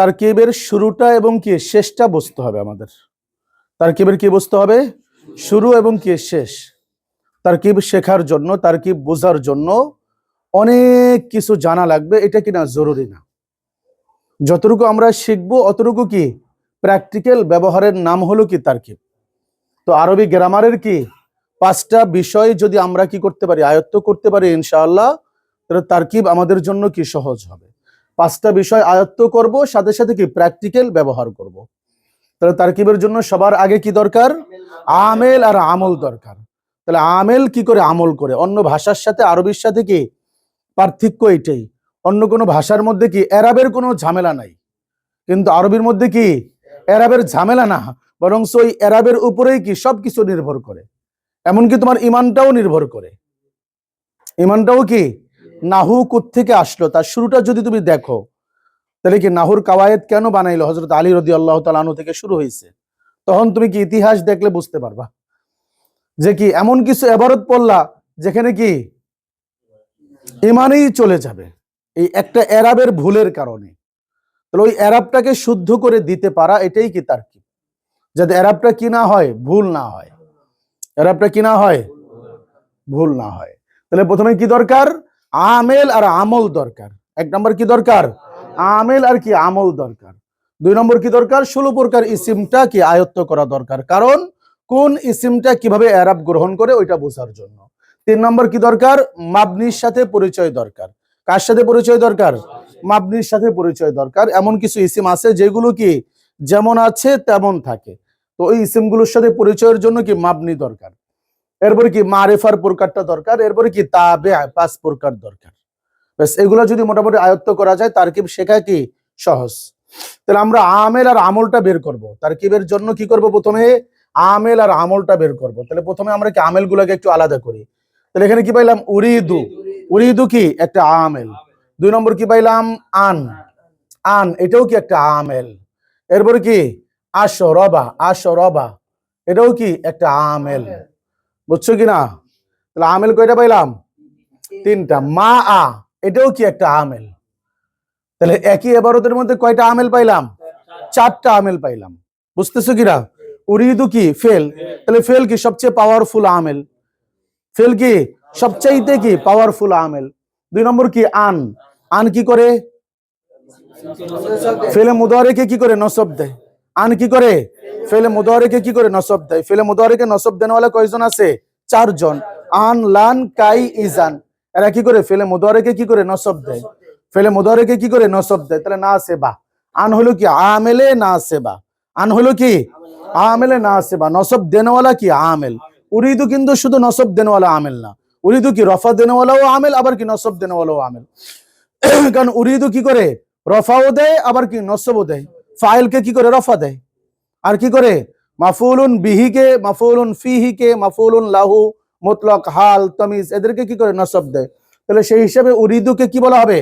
তারকিবের শুরুটা এবং কি শেষটা বুঝতে হবে আমাদের। তারকিবের কি বুঝতে হবে? শুরু এবং কি শেষ। তারকিব শেখার জন্য, তারকিব বোঝার জন্য অনেক কিছু জানা লাগবে, এটা কিনা জরুরি না। যতটুকু আমরা শিখবো অতটুকু কি প্র্যাকটিক্যাল ব্যবহারের নাম হলো কি তারকিব। তো আরবি গ্রামারের কি 5টা বিষয় যদি আমরা কি করতে পারি, আয়ত্ত করতে পারি ইনশাআল্লাহ, তাহলে তারকিব আমাদের জন্য কি সহজ হবে। 5টা বিষয় আয়ত্ত করব, সাথে সাথে কি প্র্যাকটিক্যাল ব্যবহার করব। তাহলে তারকিবের জন্য সবার আগে কি দরকার? আমেল আর আমল দরকার। তাহলে আমেল কি করে আমল করে? অন্য ভাষার সাথে আরবির সাথে কি পার্থক্য এটাই। অন্য কোনো ভাষার মধ্যে কি এরাবের কোনো ঝামেলা নাই, কিন্তু আরবির মধ্যে কি এরাবের ঝামেলা না, বরং ওই এরাবের উপরেই কি সবকিছু নির্ভর করে। এমনকি তোমার ইমানটাও নির্ভর করে। ইমানটাও কি নাহু কোত্থেকে আসলো, তার শুরুটা যদি তুমি দেখো, তাহলে কি নাহুর কাওয়ায়েদ কেন বানাইলো, হযরত আলী রাদিয়াল্লাহু তাআলা আনহু থেকে শুরু হয়েছে। তখন তুমি কি ইতিহাস দেখলে বুঝতে পারবা যে কি এমন কিছু ইবারত পড়লা যেখানে কি ইমানেই চলে যাবে, এই একটা এরাবের ভুলের কারণে। তাহলে ওই এরাবটাকে শুদ্ধ করে দিতে পারা, এটাই কি তারকিব। যাতে এরাবটা কি না হয়, ভুল না হয়। এরাবটা কি না হয়, ভুল না হয়। তাহলে প্রথমে কি দরকার? আমেল আর আমল দরকার। 1 নম্বর কি দরকার? আমেল আর কি আমল দরকার। 2 নম্বর কি দরকার? 16 প্রকার ইসিমটা কি আয়ত্ত করা দরকার, কারণ কোন ইসিমটা কিভাবে এরাব গ্রহণ করে ওইটা বোঝার জন্য। 3 নম্বর কি দরকার? মাবনির সাথে পরিচয় দরকার। কার সাথে পরিচয় দরকার? মাবনির সাথে পরিচয় দরকার। এমন কিছু ইসিম আছে যেগুলো কি যেমন আছে তেমন থাকে, তো ওই ইসিমগুলোর সাথে পরিচয়ের জন্য কি মাবনি দরকার। এরপরে কি মারিফার প্রকারটা দরকার। এরপরে কি তাবে 5 প্রকার দরকার। ব্যাস, এগুলো যদি মোটামুটি আয়ত্ত করা যায়, তারকিব শেখা কি সহজ। তাহলে আমরা আমেল আর আমলটা বের করব। তারকিবের জন্য কি করব? প্রথমে আমেল আর আমলটা বের করব। তাহলে প্রথমে আমরা কি আমেলগুলোকে একটু আলাদা করি। তাহলে এখানে কি পাইলাম? উরিদু। উরিদু কি একটা আমেল। 2 নম্বর কি পাইলাম? আন। আন এটাও কি একটা আমেল। এরপরে কি আশরাবা। আশরাবা এটাও কি একটা আমেল। বুঝছো কিনা? তাহলে আমেল কয়টা পাইলাম? 3টা। মা আ এটাও কি একটা আমেল। তাহলে একই ইবারতের মধ্যে কয়টা আমেল পাইলাম? 4টা আমেল পাইলাম। বুঝতেছো কিনা? উরিদু কি ফেল। তাহলে ফেল কি সবচেয়ে পাওয়ারফুল আমেল। ফেল কি সবচাইতে কি পাওয়ারফুল আমেল। 2 নম্বর কি আন। আন কি করে? ফেলে মুদারিকে কি করে নসব দেয়। আন কি করে? ফেলে মুদারিকে কি করে নসব দেয়। ফেলে মুদারিকে নসব দেনওয়ালা কয়জন আছে? 4 জন। আন, লান, কাই, ইজান। এরা কি করে? ফেলে মুদারিকে কি করে নসব দেয়। ফেলে মুদারিকে কি করে নসব দেয়। তাহলে নাসিবা। আন হলো কি আমেলে নাসিবা। আন হলো কি আমেলে নাসিবা, নসব দেনওয়ালা কি আমেল। উরিদু কিন্তু শুধু নসব দেনওয়ালা আমেল না, উরিদু কি রফা দেনওয়ালাও আমেল, আবার কি নসব দেনওয়ালাও আমেল। কারণ উরিদু কি করে? রফাও দেয়, আবার কি নসবও দেয়। ফাইলকে কি করে? রফা দেয়। আর কি করে? মাফউলুন বিহিকে, মাফউলুন ফিহিকে, মাফউলুন লাহু, মুতলাক, হাল, তামিজ এদেরকে কি করে? নসব দেয়। তাহলে সেই হিসাবে উরিদুকে কি বলা হবে?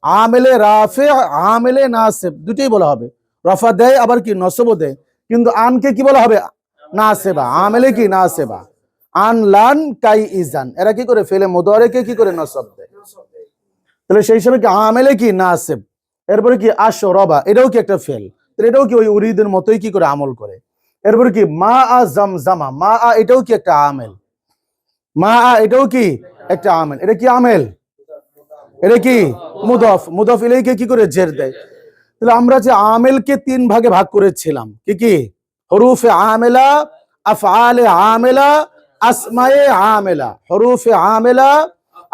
আমেলে রাফে, আমেলে নাসিব দুটোই বলা হবে। রফা দেয়, আবার কি নসবও দেয়। কিন্তু আনকে কি বলা হবে? নাসিবা। আমেলে কি নাসিবা। আন, লান, কাই, ইজান এরা কি করে? ফেলে মুদারিকে কি করে? নসব দেয়। তাহলে সেই হিসাবে কি আমেলে কি নাসিব। এরপরে কি আশরাবা, এটাও কি একটা ফেল। তাহলে এটাও কি ওই উরিদের মতোই কি করে আমল করে। এরপরে কি মা আ জামজামা। মা আ এটাও কি একটা আমেল। মা আ এটাও কি একটা আমেল। এটা কি আমেল? এটা কি মুদাফ। মুদাফ ইলাইহিকে কি করে? জের দেয়। তাহলে আমরা যে আমেলকে 3 ভাগে ভাগ করেছিলাম, কি কি? হরুফে আমেলা, আফআলে আমেলা, আসমায়ে আমেলা। হরুফে আমেলা,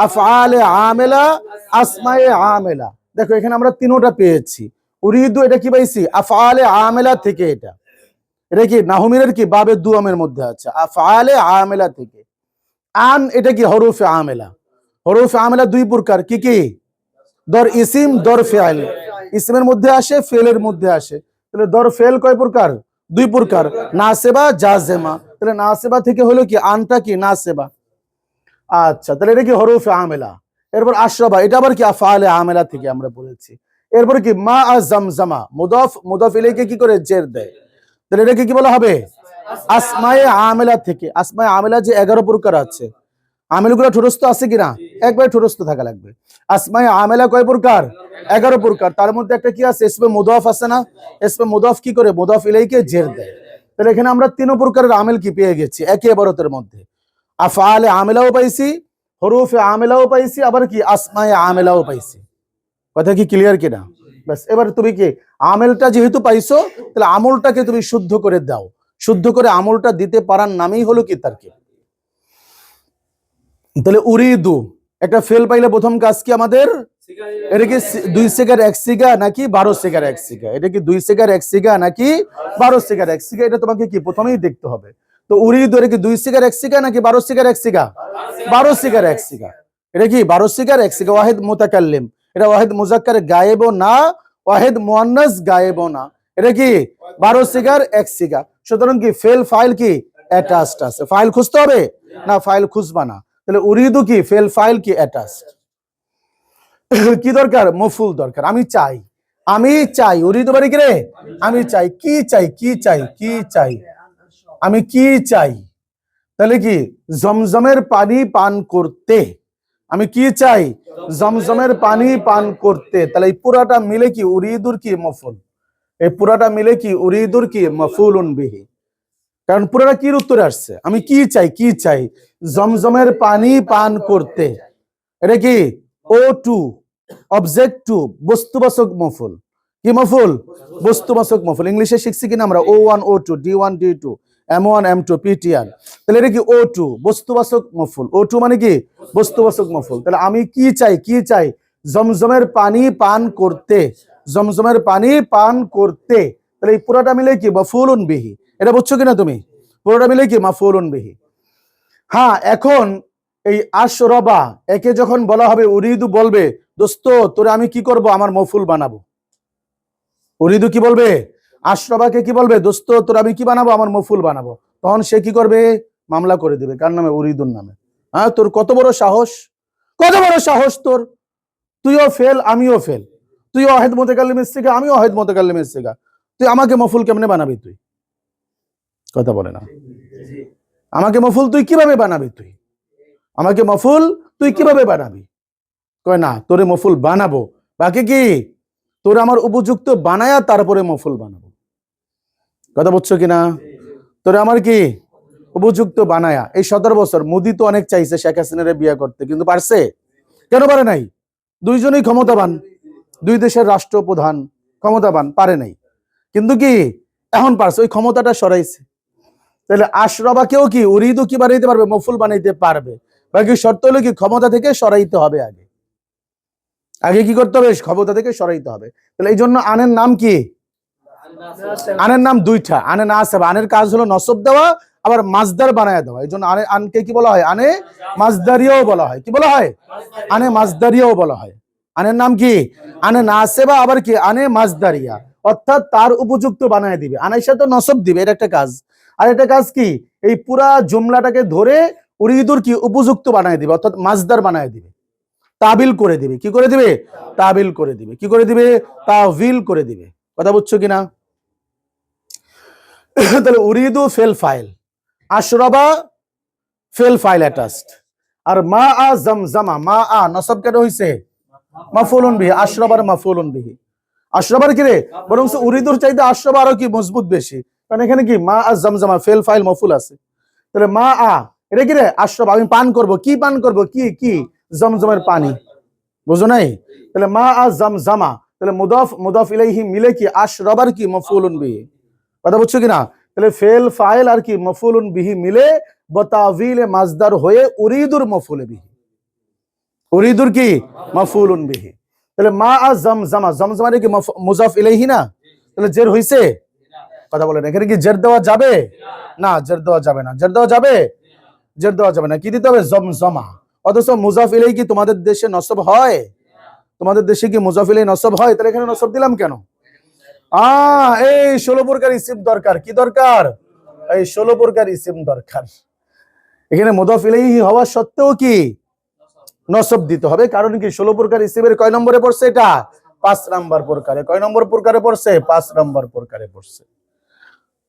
আফআলে আমেলা, আসমায়ে আমেলা। দেখো এখানে আমরা 3টা পেয়েছি। উরিদু এটা কি পাইছি? আফআলে আমেলা থেকে। এটা কি নাহুমিরের কি বাবে দুয়ামের মধ্যে আছে, আফআলে আমেলা থেকে। আন এটা কি? হরুফে আমেলা। হরুফে আমেলা 2 প্রকার, কি কি? দর ইসিম, দর ফেল। ইসিমের মধ্যে আসে, ফেলের মধ্যে আসে। তাহলে দর ফেল কয় প্রকার? 2 প্রকার, নাসিবা, জাজেমা। তাহলে নাসিবা থেকে হলো কি আনটা কি নাসিবা। আচ্ছা, তাহলে এটা কি? হরুফে আমেলা। এরপর আশরাবা, এটা আবার কি? আফআলে আমেলা থেকে আমরা বলেছি। এরপর কি? মা আ জামজামা। মুদাফ, মুদাফ ইলাইহিকে কি করে? জের দেয়। তাহলে এটাকে কি বলা হবে? আসমায়ে আমেলা থেকে। আসমায়ে আমেলা যে 11 প্রকার আছে, আমেলগুলো ঠোঁটস্থ আছে কিনা? একবার ঠোরস্থ থাকা লাগবে। আসমায়ে আমেলা কয় প্রকার? 11 প্রকার। তার মধ্যে একটা কি আছে? ইসমে মুদাফ আছে না? ইসমে মুদাফ কি করে? মুদাফ ইলাইকে জের দেয়। তাহলে এখানে আমরা 3 প্রকারের আমেল কি পেয়ে গেছি একই ইবারতের মধ্যে। আফআলে আমেলাও পাইছি, হরুফে আমেলাও পাইছি, আবার কি আসমায়ে আমেলাও পাইছি। কথা কি ক্লিয়ার কিনা? বাস এবার তুমি কি আমেলটা যেহেতু পাইছো, তাহলে আমলটাকে তুমি শুদ্ধ করে দাও। শুদ্ধ করে আমলটা দিতে পারার নামই হলো কি তারকিব। তাহলে উরিদু একটা ফেল পাইলে প্রথম কাজ কি আমাদের? এটা কি 2 সিগার 1 সিগা নাকি 12 সিগার 1 সিগা? এটা কি 2 সিগার 1 সিগা নাকি 12 সিগার 1 সিগা? এটা তোমাকে কি প্রথমেই দেখতে হবে। তো উরিদু এটা কি 2 সিগার 1 সিগা নাকি 12 সিগার 1 সিগা? 12 সিগার 1 সিগা। এটা কি 12 সিগার 1 সিগা। ওয়াহিদ মুতাকাল্লিম, এটা ওয়াহিদ মুজাক্কার গায়েবও না, ওয়াহিদ মুয়ান্নাস গায়েবও না। এটা কি 12 সিগার 1 সিগা। সুতরাং কি ফেল ফাইল কি অ্যাটাচড আছে। ফাইল খুঁজতে হবে না? ফাইল খুঁজবা না। তাহলে উরিদু কি ফেল ফাইল কি অ্যাটাচড। কি দরকার? মফুল দরকার। আমি চাই, আমি চাই। উরিদু মানে কি রে? আমি চাই। কি চাই? কি চাই? কি চাই? আমি কি চাই? তাহলে কি জমজমের পানি পান করতে। আমি কি চাই? জমজমের পানি পান করতে। তাহলে এই পুরাটা মিলে কি উরিদুর কি মফুল। এই পুরাটা মিলে কি উরিদুর কি মফুলুন বিহি। কারণ পুরাটা কি উত্তরে আসছে? আমি কি চাই? কি চাই? জমজমের পানি পান করতে। এটা কি ও টু অবজেক্ট টু বস্তুবাচক মফুল। কি মফুল? বস্তুবাচক মফুল। ইংলিশে শিখছি কিনা আমরা? O1 O2 D1 D2 M1 M2 PTR। তাহলে এটা কি O2 বস্তুবাচক মফুল। O2 মানে কি বস্তুবাচক মফুল। তাহলে আমি কি চাই? কি চাই? জমজমের পানি পান করতে। জমজমের পানি পান করতে। তাহলে এই পুরাটা মিলে কি মাফউলুন বিহি। এটা বুঝছো কিনা তুমি? পুরোটা মিলে কি মাফউলুন বিহি। হ্যাঁ, এখন এই আশরবা একে যখন বলা হবে, উরিদু বলবে দোস্ত তোরে আমি কি করব? আমার মফুল বানাবো। উরিদু কি বলবে? আশরবাকে কি বলবে? দোস্ত তোর আমি কি বানাবো? আমার মফুল বানাবো। তখন সে কি করবে? মামলা করে দিবে। কার নামে? উরিদুর নামে। হ্যাঁ, তোর কত বড় সাহস! কত বড় সাহস তোর! তুইও ফেল, আমিও ফেল। তুইও ওয়াহিদ মুতাকাল্লিমের সিগা, আমিও ওয়াহিদ মুতাকাল্লিমের সিগা। তুই আমাকে মফুল কেমনে বানাবি? তুই কথা বলে না। আমাকে মফুল তুই কিভাবে বানাবি? তুই আমাকে মফুল তুই কিভাবে বানাবি? কয় না, তোরে মফুল বানাবো। বাকি কি তোরে আমার উপযুক্ত বানায়া তারপরে মফুল বানাবো। কথা বুঝছো কিনা? তোরে আমার কি উপযুক্ত বানায়া। এই 17 বছর মোদি তো অনেক চাইছে শেখ হাসিনার বিয়ে করতে, কিন্তু পারছে? কেন পারে নাই? দুইজনই ক্ষমতাবান, দুই দেশের রাষ্ট্রপ্রধান ক্ষমতাবান, পারে নাই। কিন্তু কি এখন পারছে, ওই ক্ষমতাটা সরাইছে। তাহলে আশরাবাকেও কি উরিদু কি বানাইতে পারবে? মফুল বানাইতে পারবে। বাকি শর্ত হলো কি ক্ষমতা থেকে সরাইতে হবে। আগে আগে কি করতে হবে? ক্ষমতা থেকে সরাইতে হবে। তাহলে এই জন্য আনের নাম কি? আনের নাম দুইটা। আনে নাসব, আনের কাজ হলো নসব দেওয়া, আবার মাজদার বানায় দেওয়া। এই জন্য আনে আনকে কি বলা হয়? আনে মাজদারিয়াও বলা হয়। কি বলা হয়? আনে মাজদারিয়াও বলা হয়। আনের নাম কি? আনে নাসেবা, আবার কি আনে মাজদারিয়া। অর্থাৎ তার উপযুক্ত বানায় দিবে। আনের সাথে নসব দিবে, এটা একটা কাজ। আর একটা কাজ কি? এই পুরা জুমলাটাকে ধরে উরিদুর কি উপযুক্ত বানায় দিবে, অর্থাৎ মাজদার বানায় দিবে, তাবিল করে দিবে। কি করে দিবে? তাবিল করে দিবে। কি করে দিবে? তাবিল করে দিবে। কথা বুঝছো কিনা? তাহলে উরিদু ফেল ফাইল, আশরাবা ফেল ফাইল অ্যাটাচড, আর মা আ জামজামা মা আ নসব কেন হইছে? মাফউলুন বিহি। আশরাবার মাফউলুন বিহি। আশরাবার কি রে? বরং উরিদুর চাইতে আশরাবা আরো কি মজবুত বেশি, কারণ এখানে কি মা আ জামজামা ফেল ফাইল মফুল আছে। তাহলে মা আ এটা কি রে? আশরাবা আমি পান করব। কি পান করব? কি কি? জমজমের পানি। বুঝো নাই? তাহলে মা আ জামজামা, তাহলে মুদাফ মুদাফ ইলাইহি মিলে কি আশরাবার কি মাফউলুন বিহি। কথা বুঝছো কিনা? তাহলে ফেল ফাইল আর কি মফুলুন বিহি মিলে বতাবিলে মাজদার হয়ে উরিদুর মফুলে বিহি। উরিদুর কি মফুলুন বিহি। তাহলে মা আ জামজামা, জামজামা কি মুজাফ ইলাইহি না? তাহলে জের হইছে? কথা বলেন, এখানে কি জের দেওয়া যাবে? না, জের দেওয়া যাবে না। জের দেওয়া যাবে? জের দেওয়া যাবে না। কি দিতে হবে? জমজমা। অথচ মুজাফ ইলাইহি কি তোমাদের দেশে নসব হয়? তোমাদের দেশে কি মুজাফ ইলাইহি নসব হয়? তাহলে এখানে নসব দিলাম কেন? এই 16 প্রকার ইসিম দরকার। কি দরকার? এই 16 প্রকার ইসিম দরকার। এখানে মুদাফ ইলাইহি হওয়া সত্ত্বেও কি নসব দিতে হবে। কারণ কি 16 প্রকার ইসিমের কয় নম্বরে পড়ছে? এটা 5 নম্বর প্রকারে। কয় নম্বর প্রকারে পড়ছে? 5 নম্বর প্রকারে পড়ছে।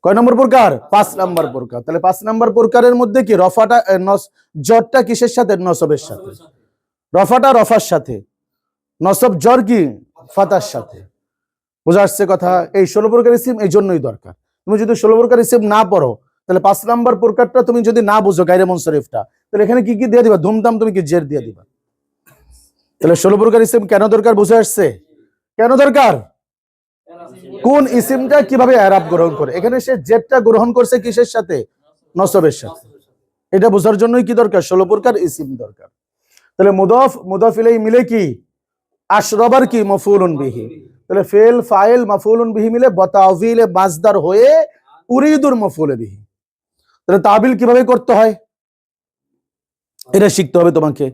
কয় নম্বর প্রকার? 5 নম্বর প্রকার। তাহলে 5 নম্বর প্রকারের মধ্যে কি রফাটা জটটা কিসের সাথে? নসবের সাথে। রফাটা রফার সাথে, নসব জর কি ফাতার সাথে। বুঝা আসছে কথা? এই 16 প্রকার ইসিম এই জন্যই দরকার। তুমি যদি 16 প্রকার ইসিম না পড়ো, তাহলে 5 নাম্বার প্রকারটা তুমি যদি না বুঝো গায়রে মুনসরিফটা, তাহলে এখানে কি কি দিয়ে দিবা? ধুমধাম তুমি কি জের দিয়ে দিবা। তাহলে 16 প্রকার ইসিম কেন দরকার বুঝে আসছে? কেন দরকার? কোন ইসিমটা কিভাবে এরাব গ্রহণ করে। এখানে সে জেরটা গ্রহণ করছে কিসের সাথে? নসবের সাথে। এটা বোঝার জন্যই কি দরকার? 16 প্রকার ইসিম দরকার। তাহলে মুদাফ মুদাফ ইলাইহি মিলে কি? আশরাবার কি মাফউলুন বিহি। তাহলে ফেল ফাইল মাফউলুন বিহি মিলে বতাউযিলে মাসদার হয়ে উরিদুর মাফউল বিহি। তাহলে তাবিল কিভাবে করতে হয় এটা শিখতে হবে তোমাকে।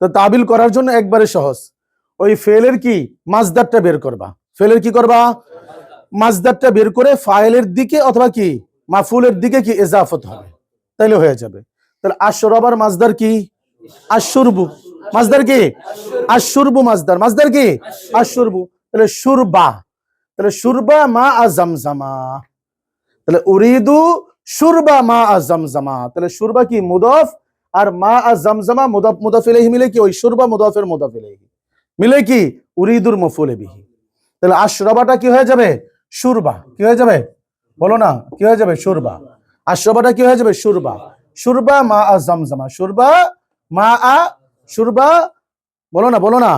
তো তাবিল করার জন্য একবারে সহজ, ওই ফেলের কি মাসদারটা বের করবা। ফেলের কি করবা? মাসদারটা বের করে ফাইলের দিকে অথবা কি মাফউলের দিকে কি ইজাফত হবে, তাইলে হয়ে যাবে। তাহলে আশরাবার মাসদার কি? আশুরবু। মাসদার কি? আশুরবু মাসদার। মাসদার কি? আশুরবু। তাহলে শুরবা, তাহলে শুরবা মা আজমজমা। তাহলে উরিদু শুরবা মা আজমজমা। তাহলে শুরবা কি মুদাফ, আর মা আজমজমা মুদাফ মুদাফ ইলাইহি মিলে কি ওই শুরবা মুদাফের মুদাফ ইলাইহি মিলে কি উরিদুর মাফউল বিহি। তাহলে আশরাবাটা কি হয়ে যাবে? শুরবা। কি হয়ে যাবে? বলো না, কি হয়ে যাবে? শুরবা। আশরাবাটা কি হয়ে যাবে? শুরবা। শুরবা মা আজমজমা। শুরবা মা আ শুরবা, বলো না, বলো না,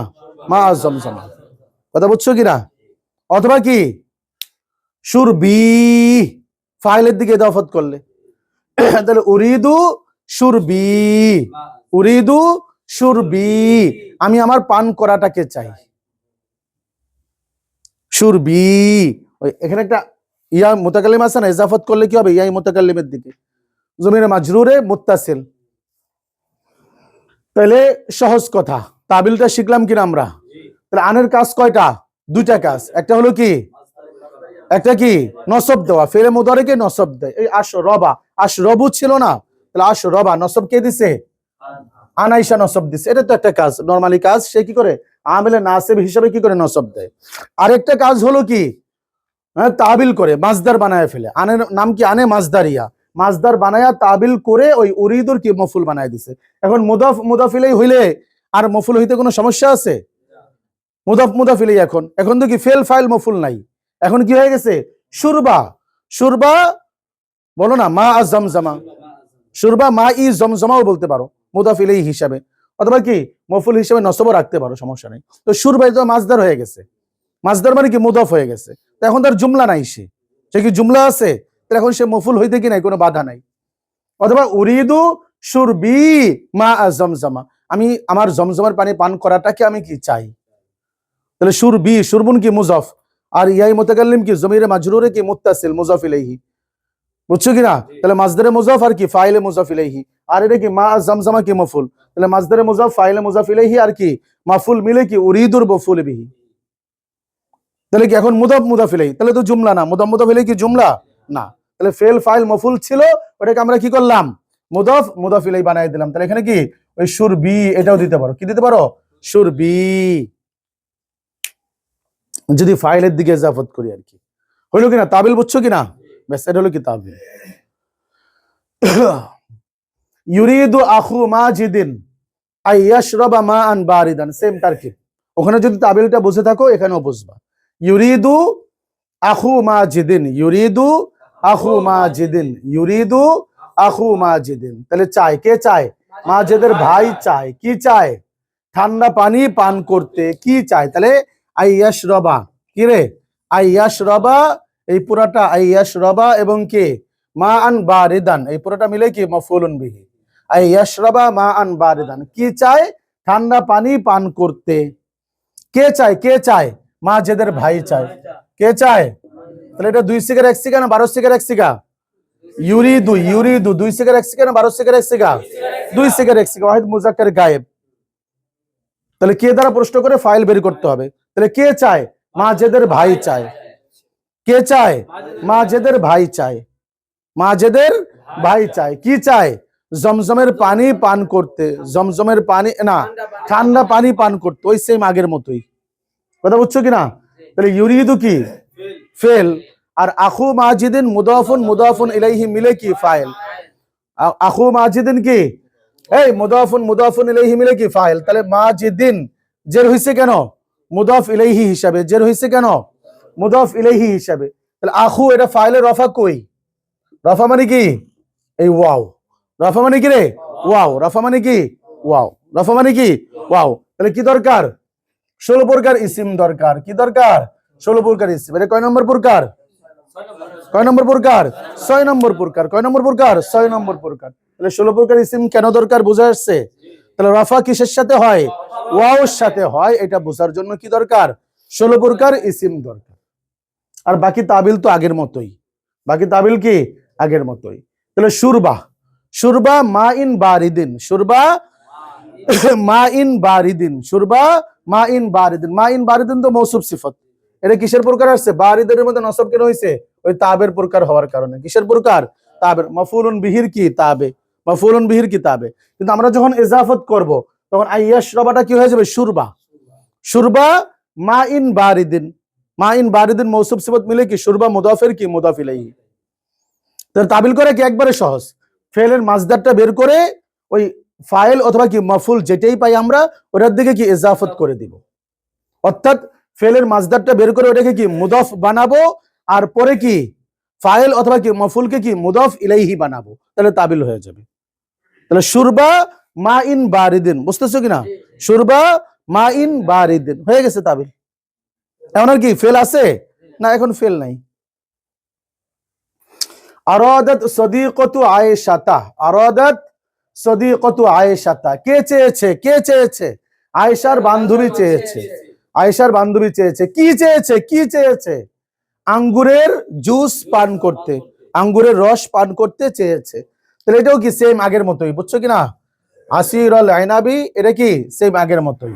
মা আজমজমা। কথা বুঝছো কিনা? অথবা কি শুরবি, ফাইলের দিকে ইদাফত করলে তাহলে উরিদু শুরবি। উরিদু শুরবি, আমি আমার পান করাটাকে চাই। শুরবি, ওই এখানে একটা ইয়া মুতাকাল্লিম আছে না, ইজাফত করলে কি হবে? ইয়াই মুতাকাল্লিমের দিকে, জমিরে মাজরুরে মুত্তাসিল। তাহলে সহজ কথা, তাবিলটা শিখলাম কিনা আমরা? তাহলে আনের কাজ কয়টা? দুইটা কাজ। একটা হলো কি? একটা কি নসব দেওয়া, ফেলে মুদারিকে নসব দেয়। এই আশরবা, আশরবু ছিল না, তাহলে আশরবা নসব কে দিছে? আনাইশা নসব দিছে। এটা তো একটা কাজ, নরমালি কাজ। সে কি করে? আমিলে নাসিব হিসাবে কি করে নসব দেয়। আরেকটা কাজ হলো কি? হ্যাঁ, তাবিল করে মাসদার বানায় ফেলে। আনের নাম কি? আনে মাসদারিয়া। মাসদার বানায়া তাবিল করে ওই উরিদুর কি মফুল বানায় দিছে। এখন মুদাফ মুদাফ ইলাইহি হইলে আর মফুল হইতে কোনো সমস্যা আছে? মুদাফ মুদাফ ইলাইহি এখন এখন তো কি ফেল ফাইল মফুল নাই, এখন কি হয়ে গেছে? শুরবা। শুরবা, বলো না, মা আজমজমা। শুরবা মা ই জমজমাও বলতে পারো মুদাফ ইলাইহি হিসাবে, অথবা কি মফুল হিসাবে নসবও রাখতে পারো, সমস্যা নেই। তো শুরবা তো মাসদার হয়ে গেছে। মাসদার মানে কি মুদাফ হয়ে গেছে। তো এখন তার জুমলা নাই, সে কি জুমলা আছে? তাহলে এখন সে মফুল হইতে কি নাই, কোনো বাধা নাই। অথবা উরিদু শুরবি মা আজমজমা, আমি আমার জমজমের পানি পান করাটাকে আমি কি চাই। তাহলে শুরবি, শুরবুন কি মুজাফ, আর ইয়াই মুতাকাল্লিম কি জমিরে মাজরুরে কি মুত্তাসিল মুজাফ ইলাইহি। বুঝছো কিনা? তাহলে মাসদারে মুজাফ আর কি ফাইলে মুজাফ ইলাইহি, আর এটা কি মা জামজামা কি মফুল। তাহলে মাসদারে মুজাফ ফাইলে মুজাফ ইলাইহি আর কি মাফুল মিলে কি উরিদুর মফুল বিহি। তাহলে কি এখন মুদাফ মুদাফ ইলাইহি, তাহলে তো জুমলা না। মুদাফ মুদাফ ইলাইহি কি জুমলা না। তাহলে ফেল ফাইল মফুল ছিল, ওটাকে আমরা কি করলাম? মুদাফ মুদাফ ইলাইহি বানাই দিলাম। তাহলে এখানে কি ওই শুরবি এটাও দিতে পারো। কি দিতে পারো? শুরবি, যদি ফাইলের দিকে ইজাফত করি আর কি। হইলো কিনা? তাবিল বুঝছো কিনা? ব্যাস, এটা হলো কি তাবিল। ইউরিদু আখু মাজিদিন আইয়াশরাবা মাআন বারিদান, সেম তারকিব। ওখানে যদি তাবিলটা বুঝে থাকো এখানেও বুঝবা। ইউরিদু আখু মাজিদিন, ইউরিদু আখু মাজিদিন, ইউরিদু আখু মাজিদিন। তাহলে চায়, কে চায়? মাজিদের ভাই চায়। কি চায়? ঠান্ডা পানি পান করতে। কি চায়? তাহলে আইয়াশরাবা, কি রে? আইয়াশরাবা, এই পুরাটা আইয়াশরাবা এবং কি মা আন বারিদান, এই পুরোটা মিলে কি মাফউলুন বিহি। আইয়াশরাবা মা আন বারিদান, কি চায়? ঠান্ডা পানি পান করতে। কে চায়? কে চায়? মাজেদের ভাই চায়। কে চায়? তাহলে এটা 2 সিগার 1 সিগা না 12 সিগার 1 সিগা? ইউরিদু, ইউরিদু 2 সিগার 1 সিগা না 12 সিগার 1 সিগা? 2 সিগার 1 সিগা, ওয়াহিদ মুজাক্কার গায়েব। তাহলে কে দ্বারা প্রশ্ন করে ফাইল বের করতে হবে। তাহলে কে চায়? মাজেদের ভাই চায়। কে চায়? মাজেদের ভাই চায়। মাজেদের ভাই চায়। কি চায়? জমজমের পানি পান করতে। জমজমের পানি না, ঠান্ডা পানি পান করতে, ওই সেম আগের মতোই। কথা বুঝছো কিনা? তাহলে ইউরিদু কি ফেল, আর আখু মাজিদিন মুদাফুন মুদাফুন ইলাইহি মিলে কি ফাইল। আখু মাজিদিন কি এই মুদাফুন ইলাইহি মিলে কি ফাইল, তাহলে মাজিদিন জের হইছে কেন? মুদাফ ইলাইহি হিসাবে। জের হইছে কেন? মুদাফ ইলাইহি হিসাবে। তাহলে আখু এটা ফাইলের রফা কই? রফা মানে কি? এই ওয়াও। রফা মানে কি রে? ওয়াও। রফা মানে কি? ওয়াও। রফা মানে কি? ওয়াও। তাহলে কি দরকার? 16 প্রকার ইসিম দরকার। কি দরকার? 16 প্রকার ইসিম। এটা কয় নম্বর প্রকার? কয় নম্বর প্রকার? 6 নম্বর প্রকার। কয় নম্বর প্রকার? 6 নম্বর প্রকার। তাহলে 16 প্রকার ইসিম কেন দরকার বোঝা যাচ্ছে? তাহলে রফা কিসের সাথে হয়? ওয়াওর সাথে হয়। এটা বোঝার জন্য কি দরকার? 16 প্রকার ইসিম দরকার। আর বাকি তাবিল তো আগের মতোই। বাকি তাবিল কি? আগের মতোই। তাহলে শুরবা, শুরবা মা ইন বারিদিন, শুরবা মা ইন বারিদিন, শুরবা মা ইন বারিদিন। মা ইন বারিদিন তো মৌসুফ সিফত। এটা কিসের প্রকার আসছে? বারিদের মধ্যে নসব কেন হইছে? ওই তাবের প্রকার হওয়ার কারণে। কিসের প্রকার? তাবের। মাফউলুন বিহির কি? তাবে। মাফউলুন বিহির কি? তাবে। কিন্তু আমরা যখন ইজাফত করব তখন আইয়াশরাবাটা কি হয়ে যাবে? শুরবা। শুরবা মা ইন বারিদিন। মা ইন বারিদিন মৌসুফ সিফত মিলে কি? শুরবা মুদাফের কি? মুদাফ ইলাইহি। তাহলে তাবিল করা কি? একবারে সহজ। ফেলের মাসদারটা বের করে ওই ফাইল অথবা কি মাফুল যেটাই পাই আমরা ওটার দিকে কি ইজাফত করে দিব। অর্থাৎ ফেলের মাসদারটা বের করে ওটাকে কি মুদাফ বানাবো, আর পরে কি ফাইল অথবা কি মাফুলকে কি মুদাফ ইলাইহি বানাবো। তাহলে তাবিল হয়ে যাবে। তাহলে শুরবা মা ইন বারিদিন, বুঝতেছো কিনা? শুরবা মা ইন বারিদিন হয়ে গেছে তাবিল। এখন আর কি ফেল আছে? না, এখন ফেল নাই। আরাদাত সাদিকাতু আয়েশাতা, আরাদাত সাদিকাতু আয়েশাতা। কে চেয়েছে? কে চেয়েছে? আয়েশার বান্ধবী চেয়েছে। আয়েশার বান্ধবী চেয়েছে। কি চেয়েছে? কি চেয়েছে? আঙ্গুরের জুস পান করতে, আঙ্গুরের রস পান করতে চেয়েছে। তাহলে এটাও কি সেম আগের মতোই, বুঝছো কিনা? আসিরুল আইনাবি, এটা কি সেম আগের মতোই,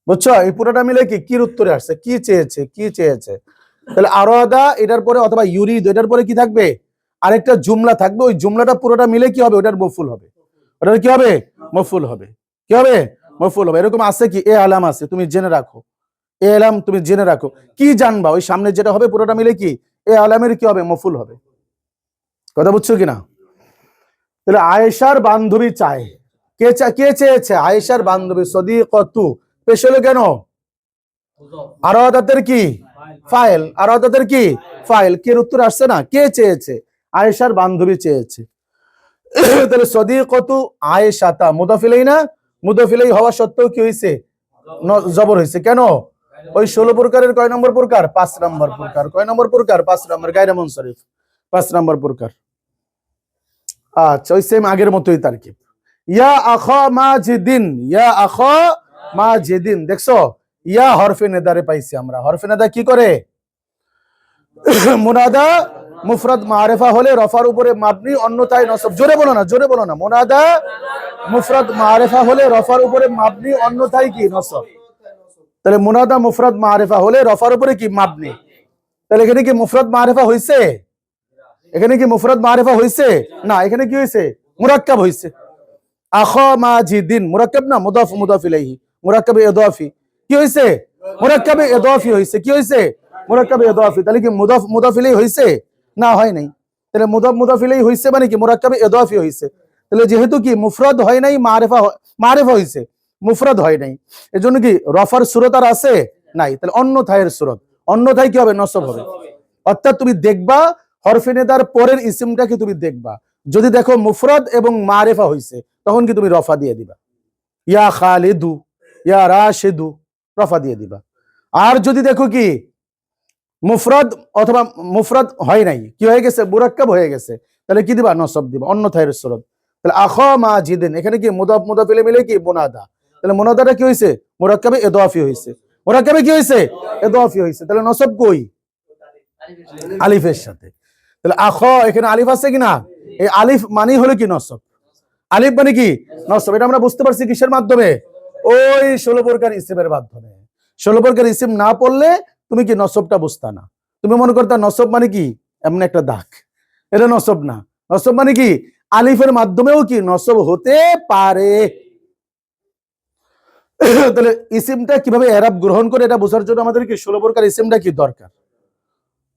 বুঝছো? এই পুরোটা মিলে কি কির উত্তরে আসছে? কি চেয়েছে? কি চেয়েছে। তাহলে আরাদা এটার পরে অথবা ইউরিদ এটার পরে কি থাকবে? আরেকটা জুমলা থাকবে। ওই জুমলাটা পুরোটা মিলে কি হবে? ওটার মফুল হবে। ওটার কি হবে? মফুল হবে। কি হবে? মফুল হবে। এরকম আছে কি? এ আলাম আছে, তুমি জেনে রাখো। এ আলাম তুমি জেনে রাখো। কি জানবা? ওই সামনে যেটা হবে পুরোটা মিলে কি এ আলামের কি হবে? মফুল হবে। কথা বুঝছো কিনা? তাহলে আয়েশার বান্ধবী চায়। কে কে চেয়েছে? আয়েশার বান্ধবী। সাদিকাতু পেশ হলো কেন? আরাদাতের কি? ফাইল। আরাদাতের কি? ফাইল। কে উত্তর আসছে না? কে চেয়েছে? আয়েশার বান্ধবী চেয়েছে। তাহলে সাদিকাতু আয়েশাতা মুদাফ ইলাইহি না? মুদাফ ইলাইহি হওয়া সত্ত্বেও কি হইছে? জবর হইছে। কেন? ওই 16 প্রকারের কয় নম্বর প্রকার? 5 নম্বর প্রকার। কয় নম্বর প্রকার? 5 নম্বর। গায়রে মুনসারিফ 5 নম্বর প্রকার। আচ্ছা, ওই সেম আগের মতোই তারকিব। ইয়া আখা মাজিদিন, ইয়া আখা মাজিদিন। দেখছো ইয়া হরফে নেদারে পাইছি আমরা। হরফে নেদা কি করে? মুনাদা মুফরাদ মারিফা হলে রফার উপরে মাবনি, অন্যথায় নসব। জোরে বলো না, জোরে বলো না। মুনাদা মুফরাদ মারিফা হলে রফার উপরে মাবনি, অন্যথায় কি? নসব। তাহলে মুনাদা মুফরাদ মারিফা হলে রফার উপরে কি? মাবনি। তাহলে এখানে কি মুফরাদ মারিফা হইছে? এখানে কি মুফরাদ মারিফা হইছে? না, এখানে কি হইছে? মুরাক্কাব হইছে। আখা মাজিদিন মুরাক্কাব না, মুদাফ মুদাফ ইলাইহি, মুরাক্কাবে ইদাফি। কি হইছে? মুরাক্কাবে ইদাফি হইছে। কি হইছে? মুরাক্কাবে ইদাফি। তাহলে কি মুদাফ মুদাফ ইলাইহি হইছে? না, হয় নাই। তাহলে মুদাফ মুদাফ ইলাইহি হইছে মানে কি? মুরাক্কাবে ইদাফি হইছে। তাহলে যেহেতু কি মুফরাদ হয় নাই, মারিফা মারিফা হইছে, মুফরাদ হয় নাই, এজন্য কি রফার সূরত আর আছে? নাই। তাহলে অন্যথায়ের সূরত। অন্যথায় কি হবে? নসব হবে। অর্থাৎ তুমি দেখবা হরফে নেদার পরের ইসিমটাকে তুমি দেখবা, যদি দেখো মুফরাদ এবং মারিফা হইছে তখন কি তুমি রফা দিয়ে দিবা। ইয়া খালিদু, ইয়া রাশিদু, রফা দিয়ে দিবা। আর যদি দেখো কি মুফরাদ অথবা মুফরাদ হয় নাই, কি হয়ে গেছে? মুরাক্কাব হয়ে গেছে, তাহলে কি দিবা? নসব দিবা। অন্যথায়ের সূরত। তাহলে আখা মাজিদিন এখানে কি মুদাফ মুদাফ ইলাইহি মিলে কি? মুনাদা। তাহলে মুনাদাটা কি হইছে? মুরাক্কাবে ইদাফি হইছে। মুরাক্কাবে কি হইছে? ইদাফি হইছে। তাহলে নসব কই? আলিফের সাথে। তাহলে আখা এখানে আলিফ আছে কিনা? এই আলিফ মানে হলো কি? নসব। আলিফ মানে কি? নসব। এটা আমরা বুঝতে পারছি কিসের মাধ্যমে? ওই 16 প্রকার ইসিমের মাধ্যমে। 16 প্রকার ইসিম না পড়লে তুমি কি নসবটা বুঝতা না। তুমি মনে করতা নসব মানে কি এমন একটা দাগ, এটা নসব না। নসব মানে কি আলিফের মাধ্যমেও কি নসব হতে পারে। তাহলে ইসিমটা কিভাবে এরাব গ্রহণ করে এটা বোঝার জন্য আমাদের কি 16 প্রকার ইসিমটা কি দরকার,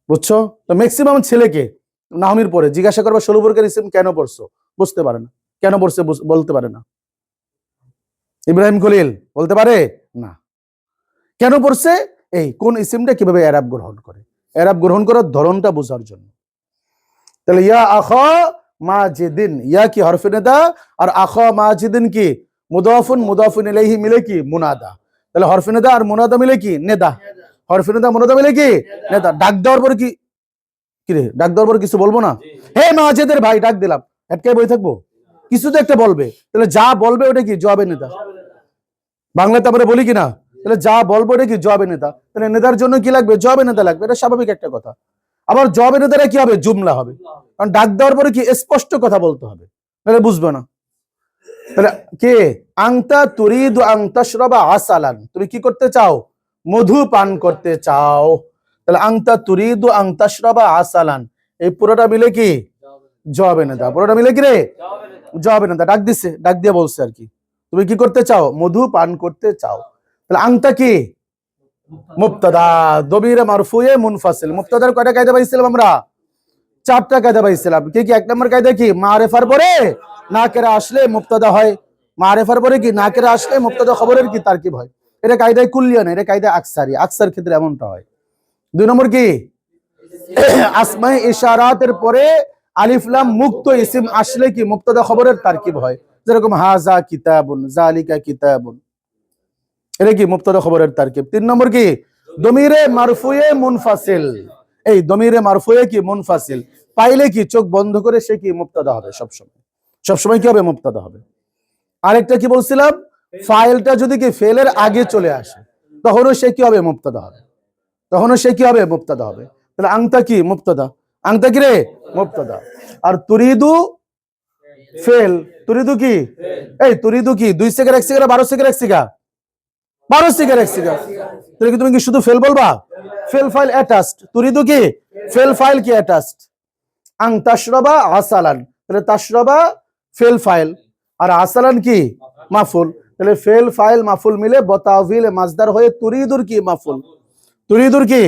বুঝছো? তো ম্যাক্সিমাম ছেলেকে নাহমির পরে জিজ্ঞাসা করবা 16 প্রকার ইসিম কেন পড়ছো, বুঝতে পারে না। কেন পড়ছে বলতে পারে না। ইব্রাহিম খলিল বলতে পারে না। কেন পড়ছে? এই কোন ইসিমটা কিভাবে এরাব গ্রহণ করে, এরাব গ্রহণ করার ধরনটা বোঝার জন্য। তাহলে ইয়া আখা মাজিদিন, ইয়া কি হরফে নেদা, আর আখা মাজিদিন কি মুদাফুন, মুদাফুন ইলাইহি মিলে কি মুনাদা। তাহলে হরফে নেদা আর মুনাদা মিলে কি নেদা, হরফে নেদা মুনাদা মিলে কি নেদা। ডাক দেওয়ার পরে কি রে, ডাক দেওয়ার পরে কিছু বলবো না? হে মাজিদের ভাই, ডাক দিলাম, আটকে বই থাকবো? কিছু তো একটা বলবে। তাহলে যা বলবে ওটা কি জবাবে নেদা। বাংলাতে আমরা বলি কিনা? তাহলে যা বলবো এটা কি জবাবে নেদা। তাহলে নেদার জন্য কি লাগবে? জবাবে নেদা লাগবে, এটা স্বাভাবিক একটা কথা। আবার জবাবে নেদারা কি হবে? জুমলা হবে, কারণ ডাক দেওয়ার পরে কি স্পষ্ট কথা বলতে হবে, তাহলে বুঝবে না। তাহলে কে আংতা তুরিদু আং তাশরাবা আসালান, তুমি কি করতে চাও? মধু পান করতে চাও। তাহলে আংতা তুরিদু আং তাশরাবা আসালান, এই পুরোটা মিলে কি জবাবে নেদা। পুরোটা মিলে কি রে? জবাবে নেদা। ডাক দিছে, ডাক দিয়ে বলছে আর কি তুমি কি করতে চাও? মধু পান করতে চাও। তাহলে আংতা কি মুবতাদা, দমিরে মারফুয়ে মুনফাসিল। মুবতাদার কয়টা কায়দা পাইছিলাম আমরা? 4টা কায়দা পাইছিলাম। কি কি? 1 নম্বর কায়দা কি মারিফার পরে নাকেরা আসলে মুবতাদা হয়, মারিফার পরে কি নাকেরা আসলে মুবতাদা খবরের কি তারকিব হয়। এটা কায়দায় কুল্লিয়া না, এটা কায়দা আকসারি, আকসার ক্ষেত্রে এমনটা হয়। 2 নম্বর কি আসমায়ে ইশারাতের পরে আলিফ লাম মুক্ত ইসিম আসলে কি মুবতাদা খবরের তারকিব হয়, যেরকম হাজা কিতাবুন, জালিকা কিতাবুন, এটা কি মুবতাদা খবরের তারকিব। 3 নম্বর কি দমিরে মারফুয়ে মুনফাসিল, এই দমিরে মারফুয়ে কি মুনফাসিল পাইলে কি চোখ বন্ধ করে সে কি মুবতাদা হবে, সবসময় সবসময় কি হবে? মুবতাদা হবে। আরেকটা কি বলছিলাম? ফাইলটা যদি কি ফেলের আগে চলে আসে তখনও সে কি হবে? মুবতাদা হবে, তখনও সে কি হবে? মুবতাদা হবে। তাহলে আংতা কি মুবতাদা, আংতা কি রে? মুবতাদা। আর তুরিদু ফেল, তুরিদু কি এই তুরিদু কি 2 second 1 second 12 second 1 second 12 second 1 second. তাহলে কি তুমি কি শুধু ফেল বলবা? ফেল ফাইল অ্যাটাচড, তুরিদু কি ফেল ফাইল কি অ্যাটাচড। আং তাশরাবা আসালান, তাহলে তাশরাবা ফেল ফাইল আর আসালান কি মাফুল। তাহলে ফেল ফাইল মাফুল মিলে বতাউইল মাজদার হয়ে তুরিদুর কি মাফুল, তুরিদুর কি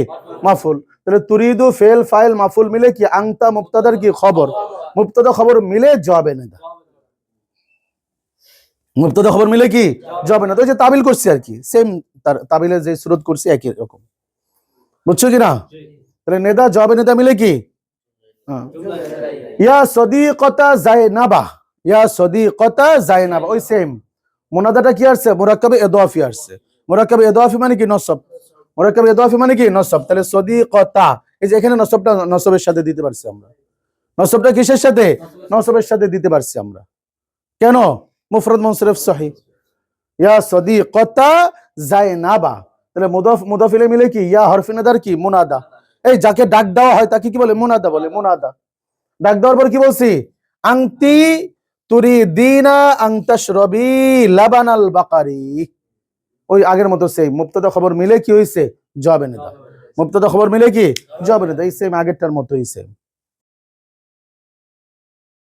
মাফুল। তাহলে তুরিদু ফেল ফাইল মাফুল মিলে কি আংতা মুবতাদার কি খবর, মুবতাদা খবর মিলে জবাবে নেদা, মুবতাদা খবর মিলে কি জবাবে নেদা। ওই যে তাবিল করছি আর কি, সেম তাবিলের যে সুরত করছি একই রকম, বুঝছো কি না? তাহলে নেদা জবাবে নেদা মিলে কি ইয়া সদিকতা জাইনাবা, ইয়া সদিকতা জাইনাবা, ওই সেম। মুনাদাটা কি আসছে? মুরাক্কাবে ইদাফি আসছে। মুরাক্কাবে ইদাফি মানে কি নসব, মুরাক্কাবে ইদাফি মানে কি নসব। তাহলে সদিকতা, এই যে এখানে নসবটা নসবের সাথে দিতে পারছি আমরা, নসবটা কিসের সাথে? নসবের সাথে দিতে পারছি আমরা। কেন? মুফরদ মুনসরিফ সহিহ। ইয়া সদিকতা জাইনাবা, তাহলে মুদাফ মুদাফ ইলাইহি মিলে কি ইয়া হরফে নাদার কি মুনাদা। এই যাকে ডাক দেওয়া হয় তাকে কি বলে? মুনাদা বলে, মুনাদা। ডাক দেওয়ার পর কি বলছি? আংতি তুরিদিনা আং তাশরাবি লাবানাল বাকারি, ওই আগের মতো সেম। মুবতাদা খবর মিলে কি হইছে? জবাবে নেদা। মুবতাদা খবর মিলে কি জবাবে নেদা, এই সেম আগেরটার মতোই সেম।